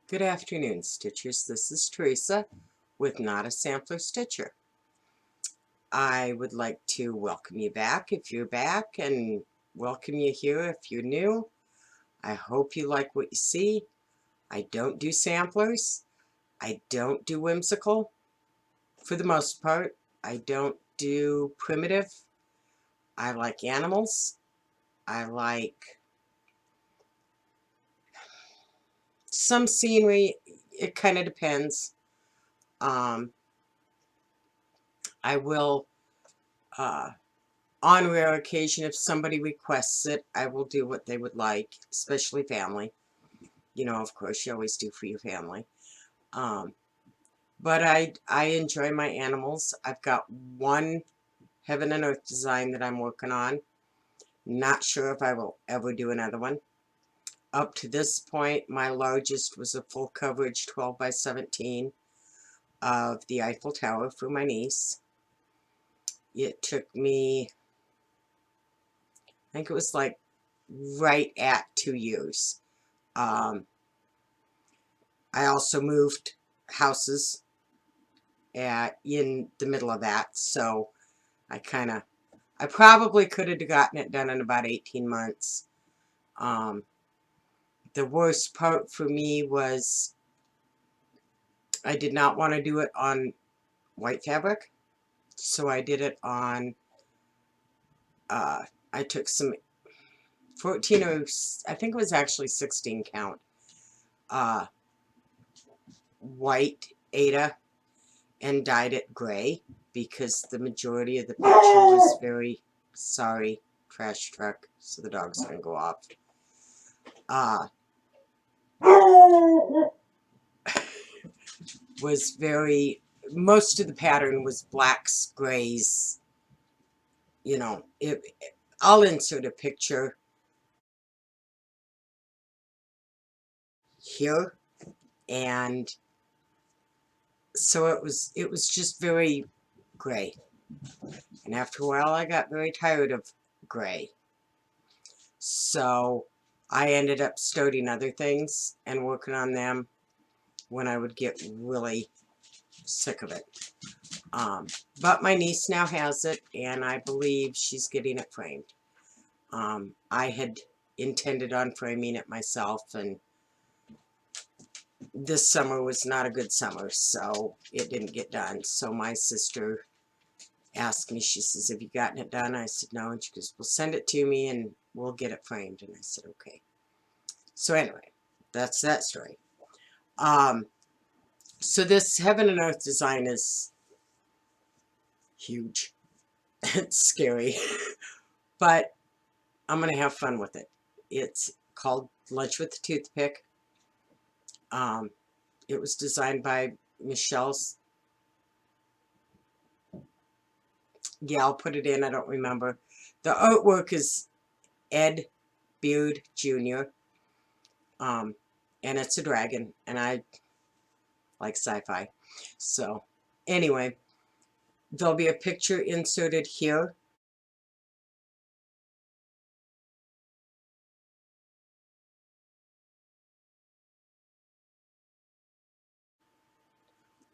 Good afternoon, Stitchers. This is Teresa with Not a Sampler Stitcher. I would like to welcome you back if you're back, and welcome you here if you're new. I hope you like what you see. I don't do samplers. I don't do whimsical. For the most part, I don't do primitive. I like animals. I like some scenery. It kind of depends. I will on rare occasion, if somebody requests it, I will do what they would like, especially family. You know, of course, you always do for your family. But I enjoy my animals. I've got one Heaven and Earth design that I'm working on. Not sure if I will ever do another one. Up to this point, my largest was a full coverage 12 by 17 of the Eiffel Tower for my niece. It took me, I think it was like right at 2 years. I also moved houses in the middle of that, so I probably could have gotten it done in about 18 months. The worst part for me was I did not want to do it on white fabric, so I did it on, I took some 14 or I think it was actually 16 count white Aida and dyed it gray because the majority of the picture was very, sorry, trash truck, so the dog's gonna go off. Was very, most of the pattern was blacks, grays, you know, I'll insert a picture here, and so it was just very gray, and after a while I got very tired of gray, so I ended up starting other things and working on them when I would get really sick of it. But my niece now has it, and I believe she's getting it framed. I had intended on framing it myself, and this summer was not a good summer, so it didn't get done. So my sister asked me, she says, have you gotten it done? I said, no. And she goes, well, send it to me and we'll get it framed. And I said, okay. So anyway, that's that story. So this Heaven and Earth design is huge. It's scary, but I'm going to have fun with it. It's called Lunch with the Toothpick. It was designed by Michelle's. Yeah, I'll put it in. I don't remember. The artwork is Ed Beard Jr. And it's a dragon, and I like sci-fi. So anyway, there'll be a picture inserted here.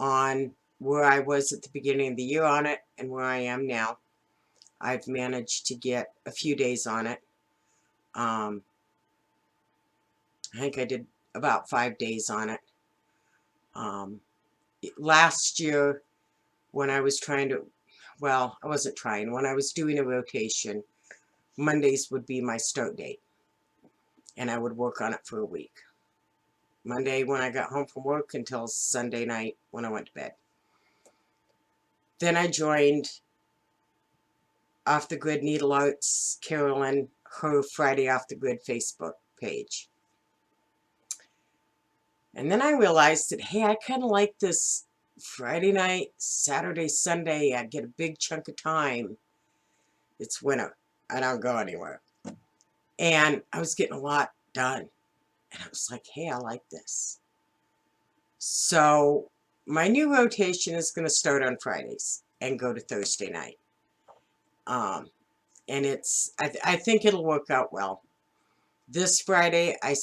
On where I was at the beginning of the year on it and where I am now. I've managed to get a few days on it. I think I did about 5 days on it. Last year, when I was trying to, well, I wasn't trying, when I was doing a rotation, Mondays would be my start date, and I would work on it for a week. Monday when I got home from work until Sunday night when I went to bed. Then I joined Off the Grid Needle Arts, Carolyn, her Friday Off the Grid Facebook page. And then I realized that, hey, I kind of like this Friday night, Saturday, Sunday. I get a big chunk of time. It's winter. I don't go anywhere. And I was getting a lot done. And I was like, hey, I like this. So my new rotation is going to start on Fridays and go to Thursday night. And I think it'll work out well. This Friday I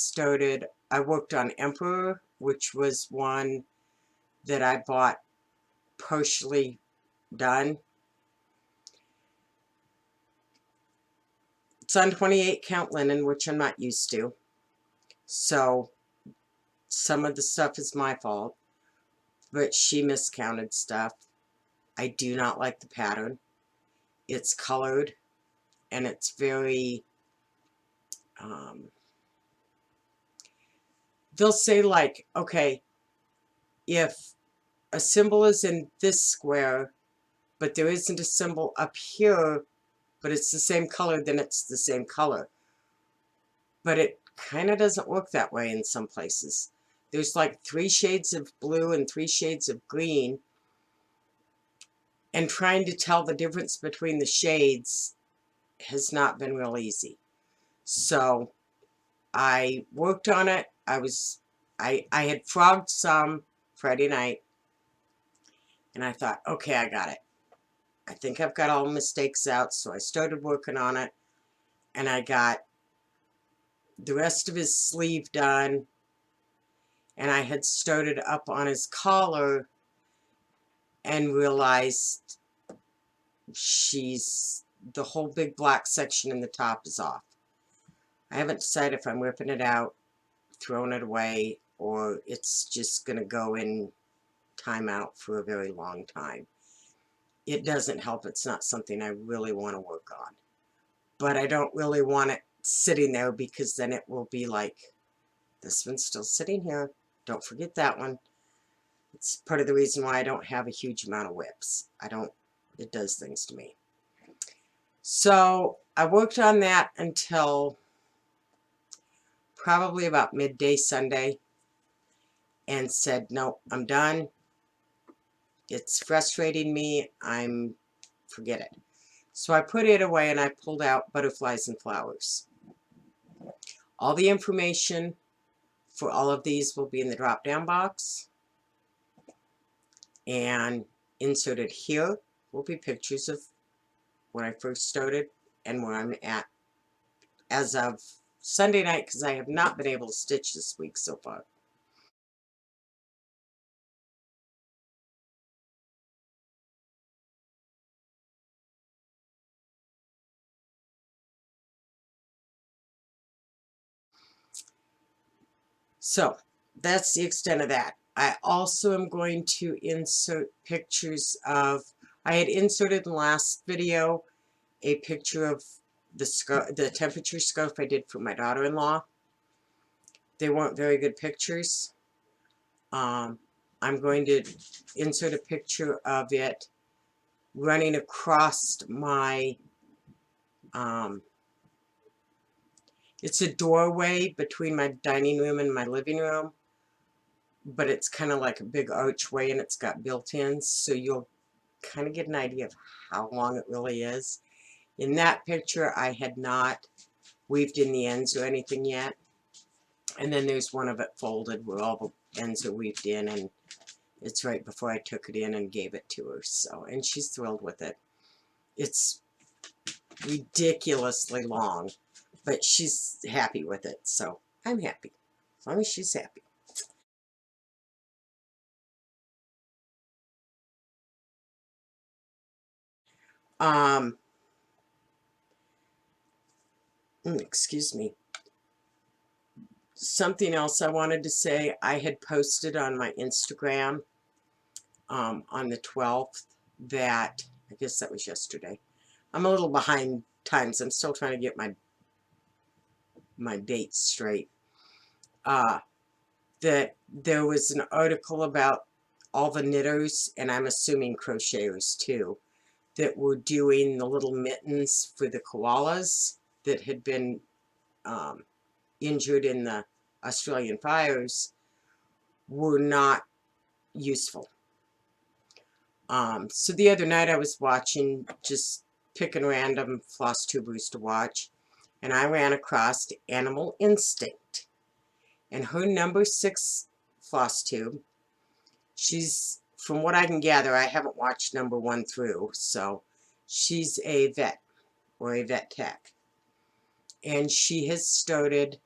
worked on Emperor which was one that I bought partially done. It's on 28 count linen, which I'm not used to. So some of the stuff is my fault, but she miscounted stuff. I do not like the pattern. It's colored and it's very, they'll say like, okay, if a symbol is in this square, but there isn't a symbol up here, but it's the same color, then it's the same color. But it kind of doesn't work that way in some places. There's like 3 shades of blue and 3 shades of green, and trying to tell the difference between the shades has not been real easy. So I worked on it. I had frogged some Friday night, and I thought, okay, I got it. I think I've got all the mistakes out, so I started working on it, and I got the rest of his sleeve done, and I had started up on his collar and realized the whole big black section in the top is off. I haven't decided if I'm ripping it out, throwing it away, or it's just going to go in timeout for a very long time. It doesn't help. It's not something I really want to work on. But I don't really want it sitting there, because then it will be like, this one's still sitting here. Don't forget that one. It's part of the reason why I don't have a huge amount of whips. It does things to me. So I worked on that until probably about midday Sunday and said, no, I'm done. It's frustrating me. Forget it. So I put it away and I pulled out Butterflies and Flowers. All the information for all of these will be in the drop down box. And inserted here will be pictures of when I first started and where I'm at as of Sunday night, because I have not been able to stitch this week so far. So that's the extent of that. I also am going to insert pictures of, I had inserted in the last video a picture of the temperature scarf I did for my daughter-in-law. They weren't very good pictures. I'm going to insert a picture of it running across my, it's a doorway between my dining room and my living room, but it's kind of like a big archway and it's got built-ins, so you'll kind of get an idea of how long it really is. In that picture, I had not weaved in the ends or anything yet. And then there's one of it folded where all the ends are weaved in, and it's right before I took it in and gave it to her. So, and she's thrilled with it. It's ridiculously long, but she's happy with it, so I'm happy. As long as she's happy. Excuse me. Something else I wanted to say, I had posted on my Instagram on the 12th that, I guess that was yesterday. I'm a little behind times. I'm still trying to get my dates straight. That there was an article about all the knitters, and I'm assuming crocheters too, that were doing the little mittens for the koalas that had been injured in the Australian fires, were not useful. So the other night I was watching, just picking random floss tubers to watch, and I ran across Animal Instinct. And her number 6 floss tube, she's, from what I can gather, I haven't watched number 1 through, so she's a vet or a vet tech. And she has started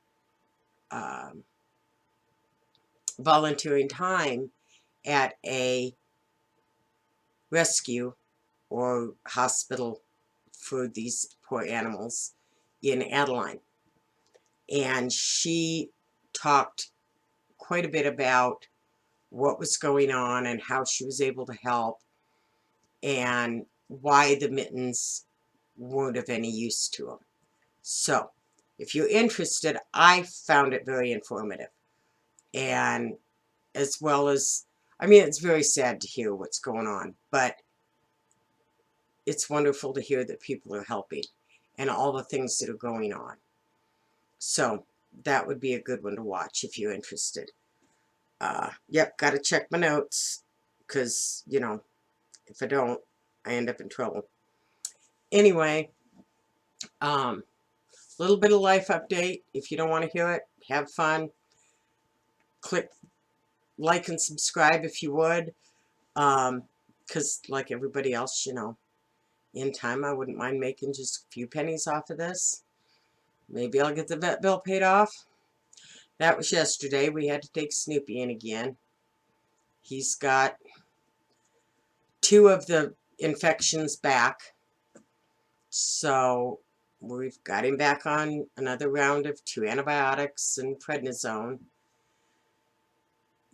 volunteering time at a rescue or hospital for these poor animals in Adeline. And she talked quite a bit about what was going on and how she was able to help and why the mittens weren't of any use to them. So, if you're interested, I found it very informative. And as well as, I mean, it's very sad to hear what's going on, but it's wonderful to hear that people are helping and all the things that are going on. So, that would be a good one to watch if you're interested. Yep, got to check my notes because, you know, if I don't, I end up in trouble. Anyway, little bit of life update. If you don't want to hear it, have fun. Click like and subscribe if you would. Because like everybody else, you know, in time I wouldn't mind making just a few pennies off of this. Maybe I'll get the vet bill paid off. That was yesterday. We had to take Snoopy in again. He's got 2 of the infections back. So we've got him back on another round of 2 antibiotics and prednisone.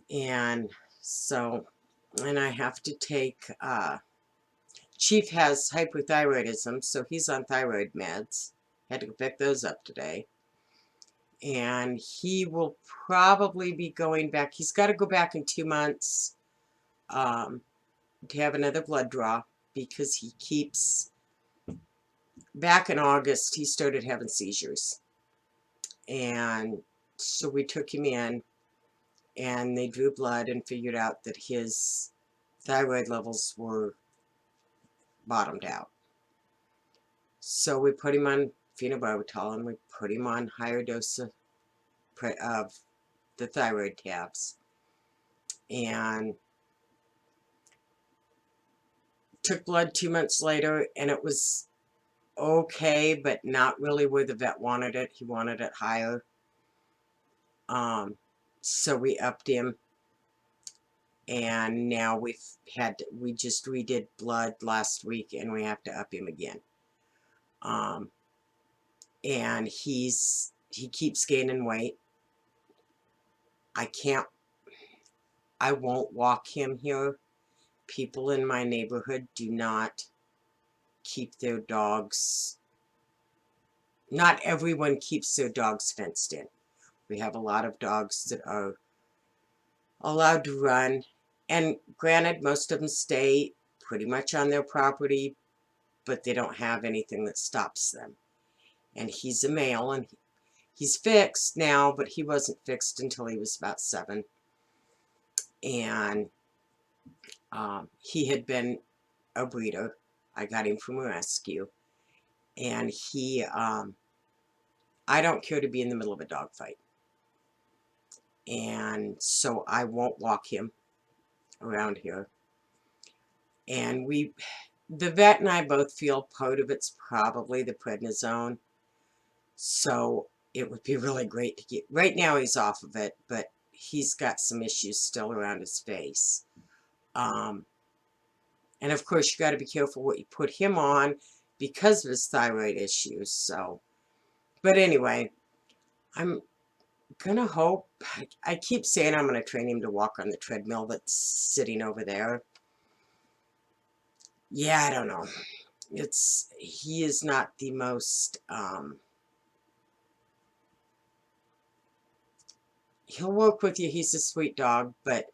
And so, and I have to take, Chief has hypothyroidism, so he's on thyroid meds. Had to go pick those up today. And he will probably be going back. He's got to go back in 2 months to have another blood draw because he keeps, back in August, he started having seizures. And so we took him in and they drew blood and figured out that his thyroid levels were bottomed out. So we put him on phenobarbital and we put him on higher dose of the thyroid tabs. And took blood 2 months later and it was okay, but not really where the vet wanted it. He wanted it higher. So we upped him. And now we just redid blood last week and we have to up him again. And he keeps gaining weight. I won't walk him here. People in my neighborhood do not keep their dogs. Not everyone keeps their dogs fenced in. We have a lot of dogs that are allowed to run. And granted, most of them stay pretty much on their property, but they don't have anything that stops them. And he's a male, and he's fixed now, but he wasn't fixed until he was about 7. And he had been a breeder. I got him from a rescue. And he, I don't care to be in the middle of a dog fight. And so I won't walk him around here. And the vet and I both feel part of it's probably the prednisone. So it would be really great to get, right now he's off of it, but he's got some issues still around his face. And of course you got to be careful what you put him on because of his thyroid issues. So, but anyway, I'm gonna hope, I keep saying I'm gonna train him to walk on the treadmill that's sitting over there. Yeah, I don't know. He is not the most, he'll work with you, he's a sweet dog, but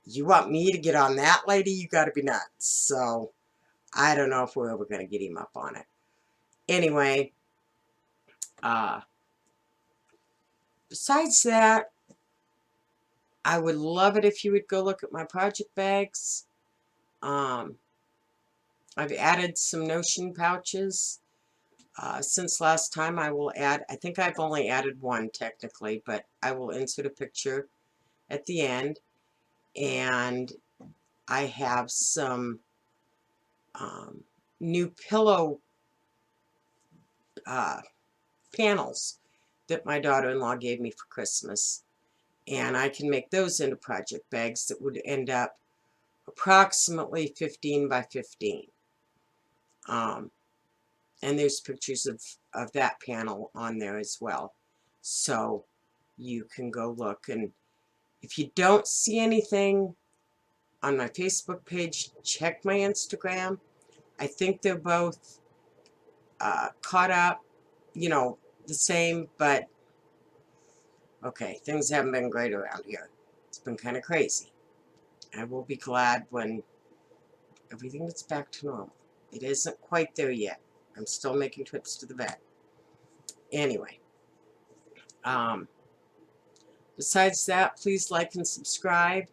you want me to get on that, lady? You gotta be nuts. So, I don't know if we're ever gonna get him up on it. Anyway, besides that, I would love it if you would go look at my project bags. I've added some notion pouches. Since last time I will add, I think I've only added 1 technically, but I will insert a picture at the end. And I have some new pillow panels that my daughter-in-law gave me for Christmas. And I can make those into project bags that would end up approximately 15 by 15. And there's pictures of that panel on there as well. So you can go look. And if you don't see anything on my Facebook page, check my Instagram. I think they're both caught up, you know, the same, but okay, things haven't been great around here. It's been kind of crazy. I will be glad when everything gets back to normal. It isn't quite there yet. I'm still making trips to the vet. Anyway, besides that, please like and subscribe.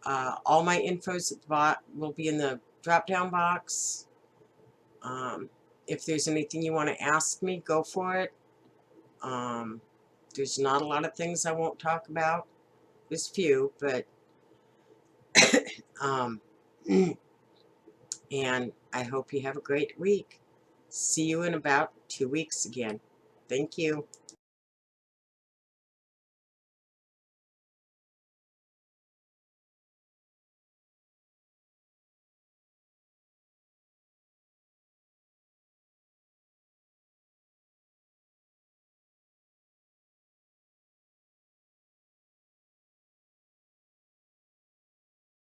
All my infos at the bottom will be in the drop-down box. If there's anything you want to ask me, go for it. There's not a lot of things I won't talk about. There's few, but and I hope you have a great week. See you in about 2 weeks again. Thank you.